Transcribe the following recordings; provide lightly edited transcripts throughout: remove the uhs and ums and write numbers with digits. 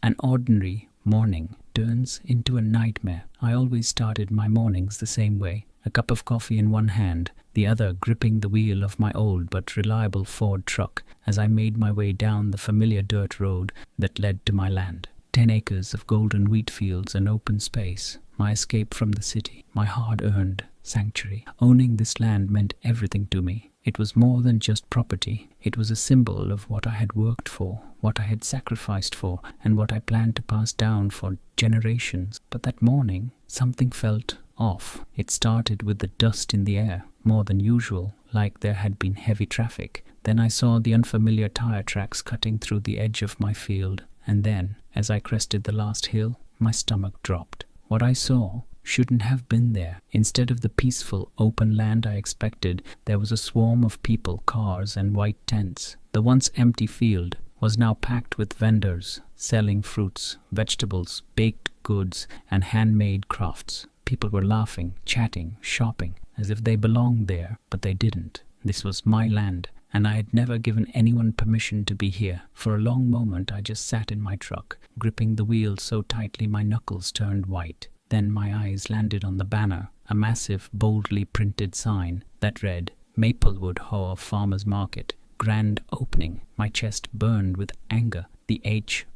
An ordinary morning turns into a nightmare. I always started my mornings the same way, a cup of coffee in one hand, the other gripping the wheel of my old but reliable Ford truck as I made my way down the familiar dirt road that led to my land. 10 acres of golden wheat fields and open space, my escape from the city, my hard-earned sanctuary. Owning this land meant everything to me. It was more than just property. It was a symbol of what I had worked for, what I had sacrificed for, and what I planned to pass down for generations. But that morning, something felt off. It started with the dust in the air, more than usual, like there had been heavy traffic. Then I saw the unfamiliar tire tracks cutting through the edge of my field. And then, as I crested the last hill, my stomach dropped. What I saw shouldn't have been there. Instead of the peaceful, open land I expected, there was a swarm of people, cars, and white tents. The once empty field was now packed with vendors selling fruits, vegetables, baked goods, and handmade crafts. People were laughing, chatting, shopping, as if they belonged there, but they didn't. This was my land, and I had never given anyone permission to be here. For a long moment I just sat in my truck, gripping the wheel so tightly my knuckles turned white. Then my eyes landed on the banner, a massive, boldly printed sign that read, Maplewood HOA Farmers Market, Grand Opening. My chest burned with anger. The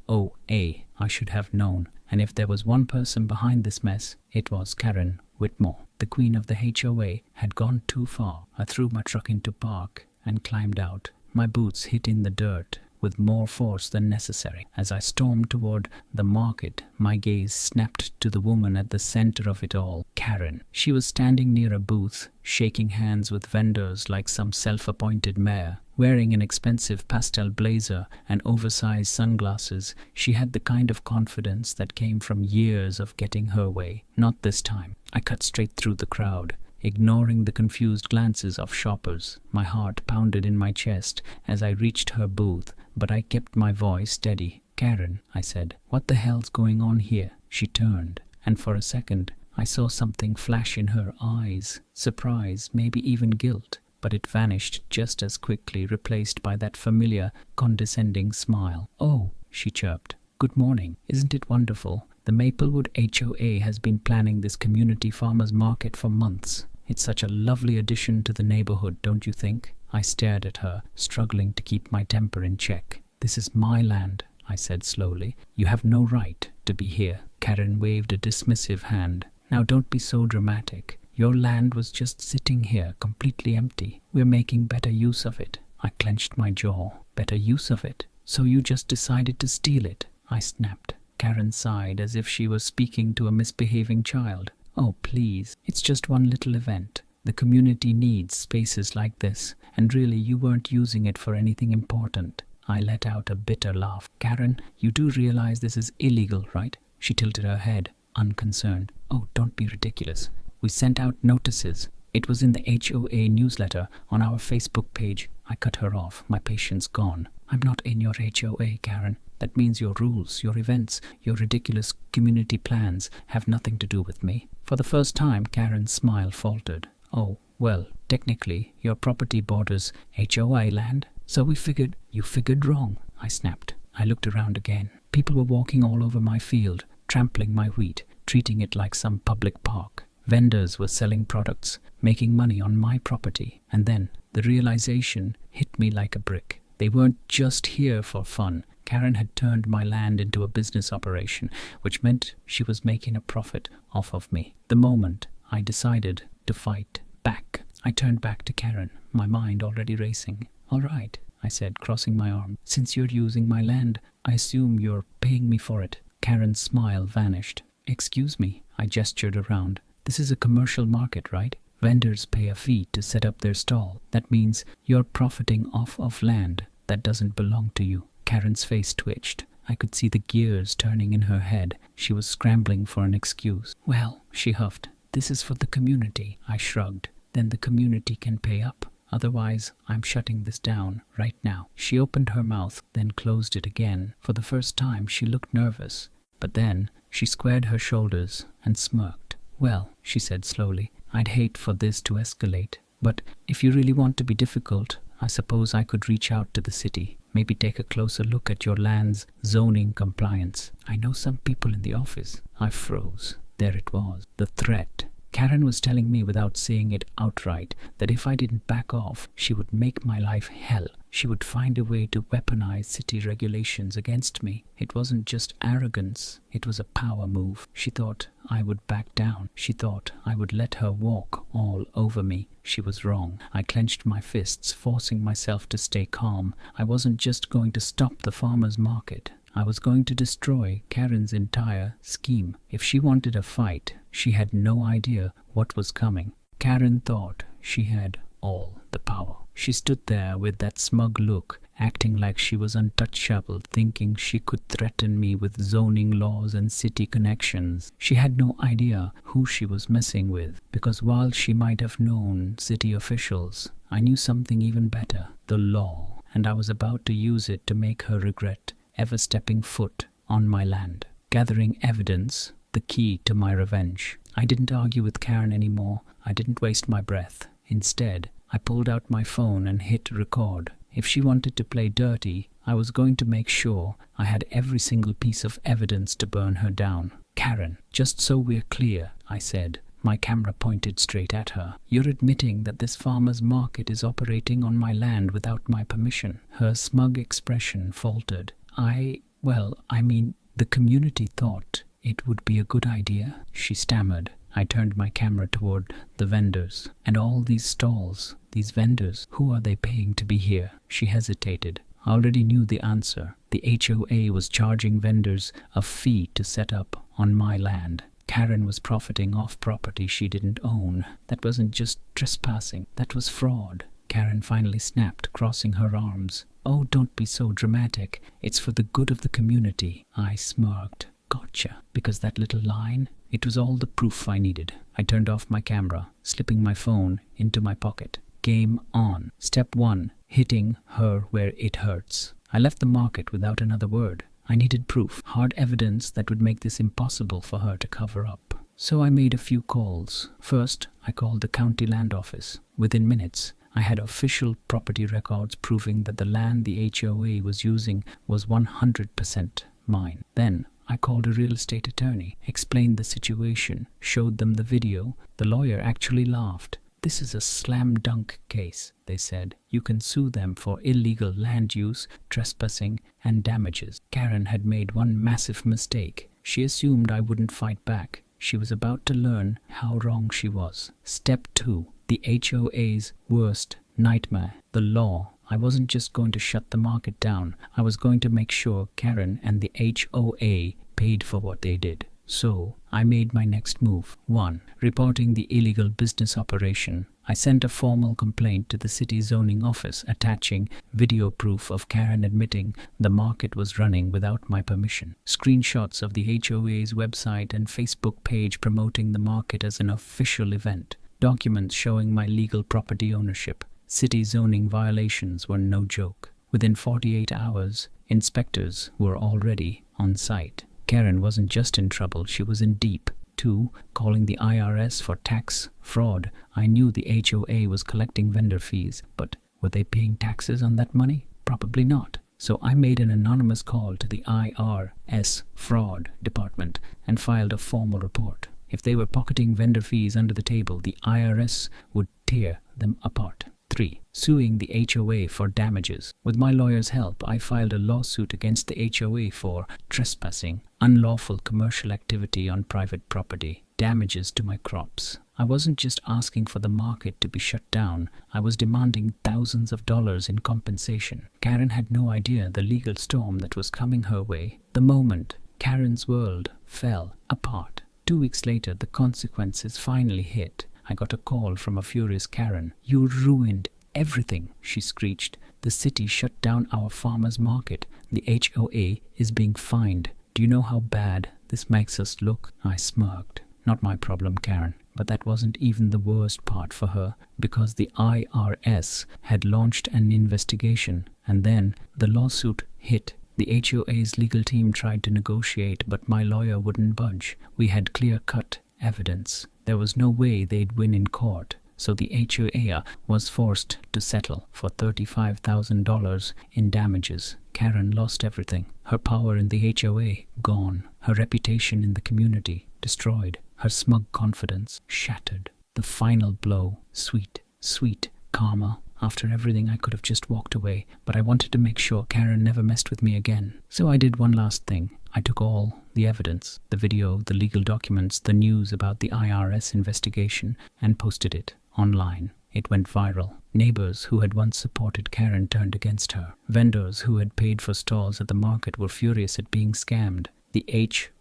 HOA, I should have known. And if there was one person behind this mess, it was Karen Whitmore. The queen of the HOA had gone too far. I threw my truck into park and climbed out. My boots hit in the dirt with more force than necessary. As I stormed toward the market, my gaze snapped to the woman at the center of it all, Karen. She was standing near a booth, shaking hands with vendors like some self-appointed mayor. Wearing an expensive pastel blazer and oversized sunglasses, she had the kind of confidence that came from years of getting her way. Not this time. I cut straight through the crowd, ignoring the confused glances of shoppers. My heart pounded in my chest as I reached her booth, but I kept my voice steady. Karen, I said, what the hell's going on here? She turned, and for a second I saw something flash in her eyes. Surprise, maybe even guilt. But it vanished just as quickly, replaced by that familiar, condescending smile. Oh, she chirped. Good morning. Isn't it wonderful? The Maplewood HOA has been planning this community farmers market for months. It's such a lovely addition to the neighborhood, don't you think? I stared at her, struggling to keep my temper in check. This is my land, I said slowly. You have no right to be here. Karen waved a dismissive hand. Now don't be so dramatic. Your land was just sitting here, completely empty. We're making better use of it. I clenched my jaw. Better use of it? So you just decided to steal it? I snapped. Karen sighed as if she was speaking to a misbehaving child. Oh, please. It's just one little event. The community needs spaces like this, and really you weren't using it for anything important. I let out a bitter laugh. Karen, you do realize this is illegal, right? She tilted her head, unconcerned. Oh, don't be ridiculous. We sent out notices. It was in the HOA newsletter, on our Facebook page. I cut her off, my patience gone. I'm not in your HOA, Karen. That means your rules, your events, your ridiculous community plans have nothing to do with me. For the first time, Karen's smile faltered. Oh, well, technically, your property borders HOA land. So we figured. You figured wrong, I snapped. I looked around again. People were walking all over my field, trampling my wheat, treating it like some public park. Vendors were selling products, making money on my property. And then the realization hit me like a brick. They weren't just here for fun. Karen had turned my land into a business operation, which meant she was making a profit off of me. The moment I decided to fight back, I turned back to Karen, my mind already racing. All right, I said, crossing my arm. Since you're using my land, I assume you're paying me for it. Karen's smile vanished. Excuse me, I gestured around. This is a commercial market, right? Vendors pay a fee to set up their stall. That means you're profiting off of land that doesn't belong to you. Karen's face twitched. I could see the gears turning in her head. She was scrambling for an excuse. Well, she huffed, this is for the community. I shrugged. Then the community can pay up. Otherwise, I'm shutting this down right now. She opened her mouth, then closed it again. For the first time, she looked nervous. But then she squared her shoulders and smirked. Well, she said slowly, I'd hate for this to escalate. But if you really want to be difficult, I suppose I could reach out to the city. Maybe take a closer look at your land's zoning compliance. I know some people in the office. I froze. There it was, the threat. Karen was telling me without saying it outright that if I didn't back off, she would make my life hell. She would find a way to weaponize city regulations against me. It wasn't just arrogance, it was a power move. She thought I would back down. She thought I would let her walk all over me. She was wrong. I clenched my fists, forcing myself to stay calm. I wasn't just going to stop the farmers' market. I was going to destroy Karen's entire scheme. If she wanted a fight, she had no idea what was coming. Karen thought she had all the power. She stood there with that smug look, acting like she was untouchable, thinking she could threaten me with zoning laws and city connections. She had no idea who she was messing with, because while she might have known city officials, I knew something even better, the law, and I was about to use it to make her regret ever stepping foot on my land. Gathering evidence, the key to my revenge. I didn't argue with Karen anymore. I didn't waste my breath. Instead, I pulled out my phone and hit record. If she wanted to play dirty, I was going to make sure I had every single piece of evidence to burn her down. Karen, just so we're clear, I said. My camera pointed straight at her. You're admitting that this farmer's market is operating on my land without my permission. Her smug expression faltered. The community thought it would be a good idea, she stammered. I turned my camera toward the vendors. And all these stalls, these vendors, who are they paying to be here? She hesitated. I already knew the answer. The HOA was charging vendors a fee to set up on my land. Karen was profiting off property she didn't own. That wasn't just trespassing, that was fraud. Karen finally snapped, crossing her arms. Oh, don't be so dramatic. It's for the good of the community. I smirked. Gotcha. Because that little line, it was all the proof I needed. I turned off my camera, slipping my phone into my pocket. Game on. Step 1. Hitting her where it hurts. I left the market without another word. I needed proof, hard evidence that would make this impossible for her to cover up. So I made a few calls. First, I called the county land office. Within minutes, I had official property records proving that the land the HOA was using was 100% mine. Then, I called a real estate attorney, explained the situation, showed them the video. The lawyer actually laughed. This is a slam dunk case, they said. You can sue them for illegal land use, trespassing, and damages. Karen had made one massive mistake. She assumed I wouldn't fight back. She was about to learn how wrong she was. Step 2. The HOA's worst nightmare. The law. I wasn't just going to shut the market down. I was going to make sure Karen and the HOA paid for what they did. So, I made my next move. 1. Reporting the illegal business operation. I sent a formal complaint to the city zoning office attaching video proof of Karen admitting the market was running without my permission. Screenshots of the HOA's website and Facebook page promoting the market as an official event. Documents showing my legal property ownership. City zoning violations were no joke. Within 48 hours, inspectors were already on site. Karen wasn't just in trouble, she was in deep. 2. Calling the IRS for tax fraud. I knew the HOA was collecting vendor fees, but were they paying taxes on that money? Probably not. So I made an anonymous call to the IRS fraud department and filed a formal report. If they were pocketing vendor fees under the table, the IRS would tear them apart. 3. Suing the HOA for damages. With my lawyer's help, I filed a lawsuit against the HOA for trespassing, unlawful commercial activity on private property, damages to my crops. I wasn't just asking for the market to be shut down, I was demanding thousands of dollars in compensation. Karen had no idea the legal storm that was coming her way. The moment Karen's world fell apart. 2 weeks later, the consequences finally hit. I got a call from a furious Karen. You ruined everything, she screeched. The city shut down our farmers' market. The HOA is being fined. Do you know how bad this makes us look? I smirked. Not my problem, Karen. But that wasn't even the worst part for her, because the IRS had launched an investigation, and then the lawsuit hit. The HOA's legal team tried to negotiate, but my lawyer wouldn't budge. We had clear-cut evidence. There was no way they'd win in court. so the HOA was forced to settle for $35,000 in damages. Karen lost everything. Her power in the HOA gone. Her reputation in the community destroyed. Her smug confidence shattered. The final blow. Sweet, sweet karma. After everything, I could have just walked away, but I wanted to make sure Karen never messed with me again. So I did one last thing. I took all the evidence, the video, the legal documents, the news about the IRS investigation, and posted it online. It went viral. Neighbors who had once supported Karen turned against her. Vendors who had paid for stalls at the market were furious at being scammed. The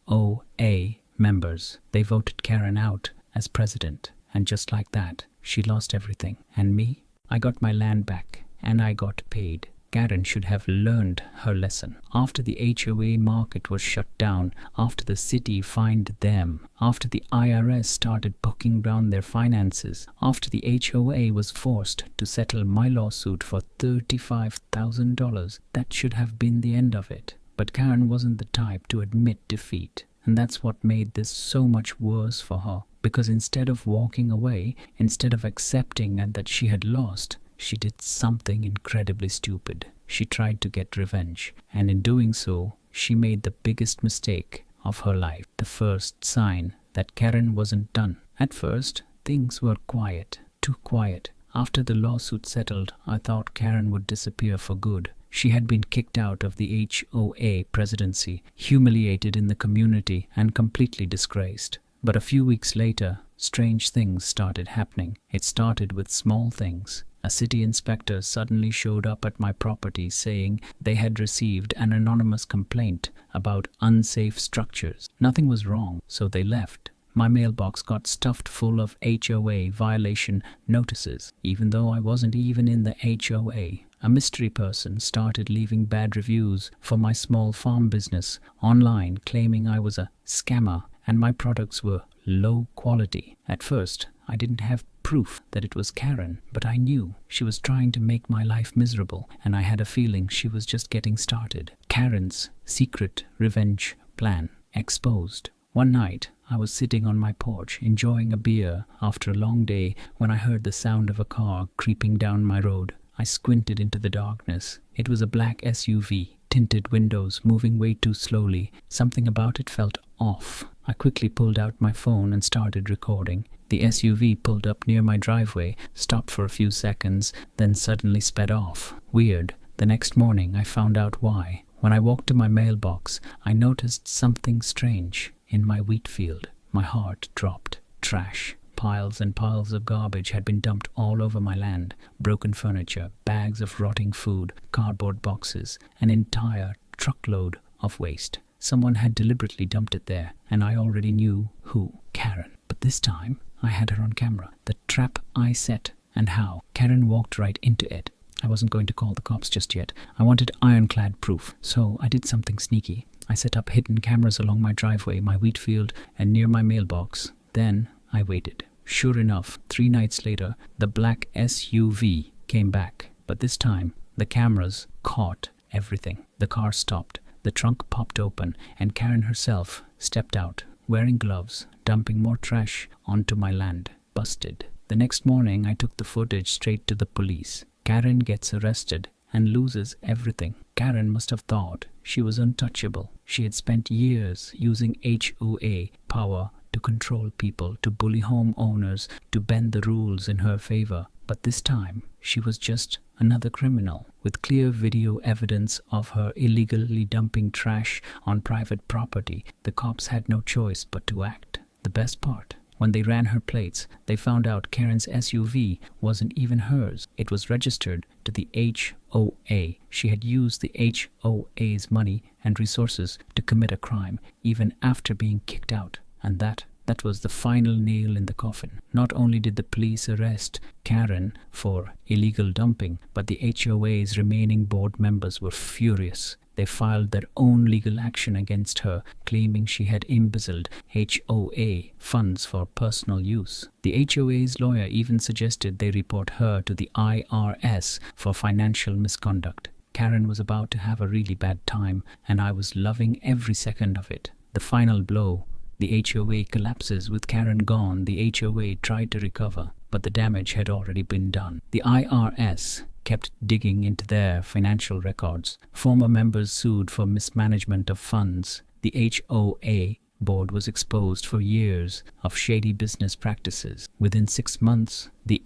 HOA members, they voted Karen out as president. And just like that, she lost everything. And me? I got my land back, and I got paid. Karen should have learned her lesson. After the HOA market was shut down, after the city fined them, after the IRS started poking around their finances, after the HOA was forced to settle my lawsuit for $35,000, that should have been the end of it. But Karen wasn't the type to admit defeat. And that's what made this so much worse for her. Because instead of walking away, instead of accepting that she had lost, she did something incredibly stupid. She tried to get revenge. And in doing so, she made the biggest mistake of her life. The first sign that Karen wasn't done. At first, things were quiet. Too quiet. After the lawsuit settled, I thought Karen would disappear for good. She had been kicked out of the HOA presidency, humiliated in the community, and completely disgraced. But a few weeks later, strange things started happening. It started with small things. A city inspector suddenly showed up at my property saying they had received an anonymous complaint about unsafe structures. Nothing was wrong, so they left. My mailbox got stuffed full of HOA violation notices, even though I wasn't even in the HOA. A mystery person started leaving bad reviews for my small farm business online, claiming I was a scammer and my products were low quality. At first, I didn't have proof that it was Karen, but I knew she was trying to make my life miserable, and I had a feeling she was just getting started. Karen's secret revenge plan exposed. One night, I was sitting on my porch enjoying a beer after a long day when I heard the sound of a car creeping down my road. I squinted into the darkness. It was a black SUV, tinted windows, moving way too slowly. Something about it felt off. I quickly pulled out my phone and started recording. The SUV pulled up near my driveway, stopped for a few seconds, then suddenly sped off. Weird. The next morning, I found out why. When I walked to my mailbox, I noticed something strange. In my wheat field, my heart dropped. Trash. Piles and piles of garbage had been dumped all over my land. Broken furniture, bags of rotting food, cardboard boxes, an entire truckload of waste. Someone had deliberately dumped it there, and I already knew who. Karen. But this time, I had her on camera. The trap I set and how. Karen walked right into it. I wasn't going to call the cops just yet. I wanted ironclad proof, so I did something sneaky. I set up hidden cameras along my driveway, my wheat field, and near my mailbox. Then I waited. Sure enough, 3 nights later, the black SUV came back. But this time, the cameras caught everything. The car stopped, the trunk popped open, and Karen herself stepped out, wearing gloves, dumping more trash onto my land. Busted. The next morning, I took the footage straight to the police. Karen gets arrested and loses everything. Karen must have thought she was untouchable. She had spent years using HOA power to control people, to bully homeowners, to bend the rules in her favor. But this time, she was just another criminal, with clear video evidence of her illegally dumping trash on private property. The cops had no choice but to act. The best part, when they ran her plates, they found out Karen's SUV wasn't even hers. It was registered to the HOA. She had used the HOA's money and resources to commit a crime, even after being kicked out. And that was the final nail in the coffin. Not only did the police arrest Karen for illegal dumping, but the HOA's remaining board members were furious. They filed their own legal action against her, claiming she had embezzled HOA funds for personal use. The HOA's lawyer even suggested they report her to the IRS for financial misconduct. Karen was about to have a really bad time, and I was loving every second of it. The final blow. The HOA collapses with Karen gone. The HOA tried to recover, but the damage had already been done. The IRS kept digging into their financial records. Former members sued for mismanagement of funds. The HOA board was exposed for years of shady business practices. Within 6 months, the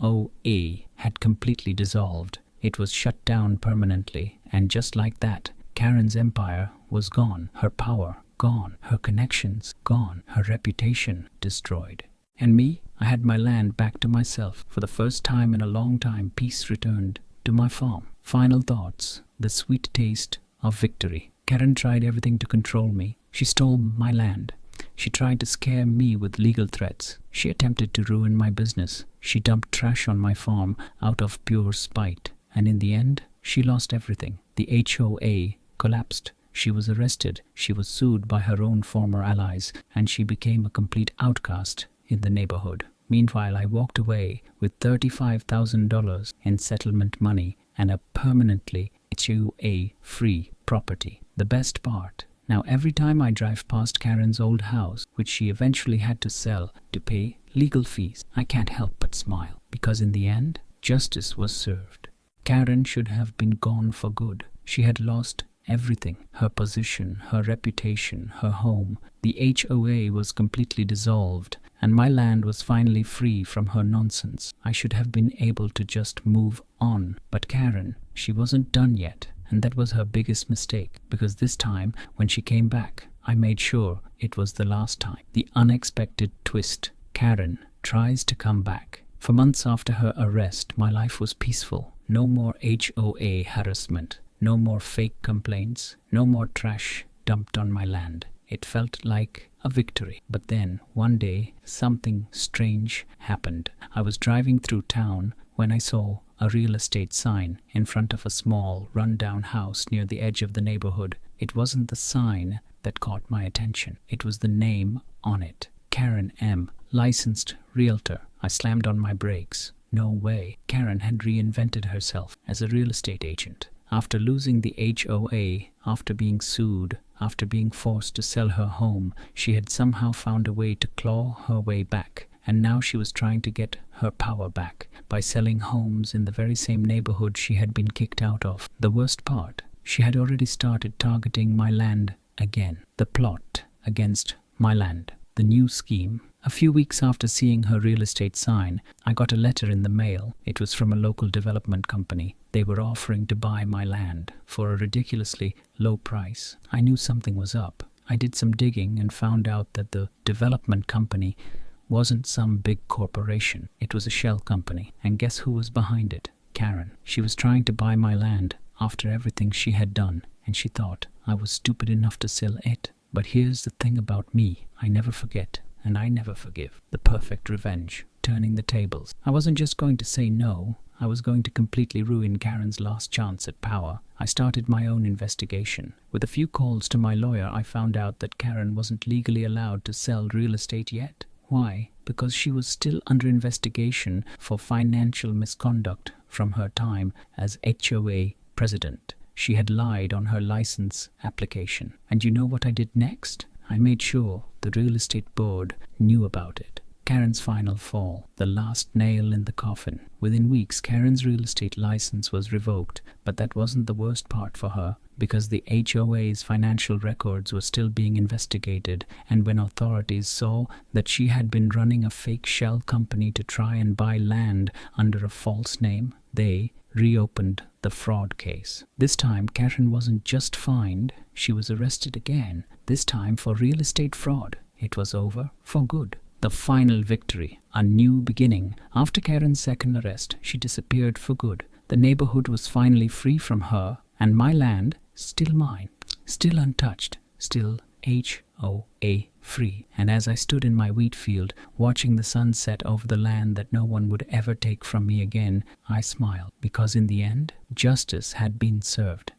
HOA had completely dissolved. It was shut down permanently, and just like that, Karen's empire was gone, her power gone, her connections gone, her reputation destroyed. And me, I had my land back to myself. For the first time in a long time, peace returned to my farm. Final thoughts, the sweet taste of victory. Karen tried everything to control me. She stole my land. She tried to scare me with legal threats. She attempted to ruin my business. She dumped trash on my farm out of pure spite. And in the end, she lost everything. The HOA collapsed. She was arrested. She was sued by her own former allies, and she became a complete outcast in the neighborhood. Meanwhile, I walked away with $35,000 in settlement money and a permanently HOA-free property. The best part, now every time I drive past Karen's old house, which she eventually had to sell to pay legal fees, I can't help but smile, because in the end, justice was served. Karen should have been gone for good. She had lost everything, her position, her reputation, her home. The HOA was completely dissolved, and my land was finally free from her nonsense. I should have been able to just move on. But Karen, she wasn't done yet, and that was her biggest mistake, because this time, when she came back, I made sure it was the last time. The unexpected twist. Karen tries to come back. For months after her arrest, my life was peaceful. No more HOA harassment. No more fake complaints. No more trash dumped on my land. It felt like a victory. But then, one day, something strange happened. I was driving through town when I saw a real estate sign in front of a small, run-down house near the edge of the neighborhood. It wasn't the sign that caught my attention. It was the name on it. Karen M., licensed realtor. I slammed on my brakes. No way. Karen had reinvented herself as a real estate agent. After losing the HOA, after being sued, after being forced to sell her home, she had somehow found a way to claw her way back. And now she was trying to get her power back by selling homes in the very same neighborhood she had been kicked out of. The worst part, she had already started targeting my land again. The plot against my land. The new scheme. A few weeks after seeing her real estate sign, I got a letter in the mail. It was from a local development company. They were offering to buy my land for a ridiculously low price. I knew something was up. I did some digging and found out that the development company wasn't some big corporation. It was a shell company. And guess who was behind it? Karen. She was trying to buy my land after everything she had done, and she thought I was stupid enough to sell it. But here's the thing about me. I never forget, and I never forgive. The perfect revenge. Turning the tables. I wasn't just going to say no. I was going to completely ruin Karen's last chance at power. I started my own investigation. With a few calls to my lawyer, I found out that Karen wasn't legally allowed to sell real estate yet. Why? Because she was still under investigation for financial misconduct from her time as HOA president. She had lied on her license application. And you know what I did next? I made sure the real estate board knew about it. Karen's final fall, the last nail in the coffin. Within weeks, Karen's real estate license was revoked, but that wasn't the worst part for her, because the HOA's financial records were still being investigated, and when authorities saw that she had been running a fake shell company to try and buy land under a false name, they reopened the fraud case. This time, Karen wasn't just fined, she was arrested again, this time for real estate fraud. It was over for good. The final victory, a new beginning. After Karen's second arrest, she disappeared for good. The neighborhood was finally free from her, and my land, still mine, still untouched, still HOA free. And as I stood in my wheat field, watching the sun set over the land that no one would ever take from me again, I smiled, because in the end, justice had been served.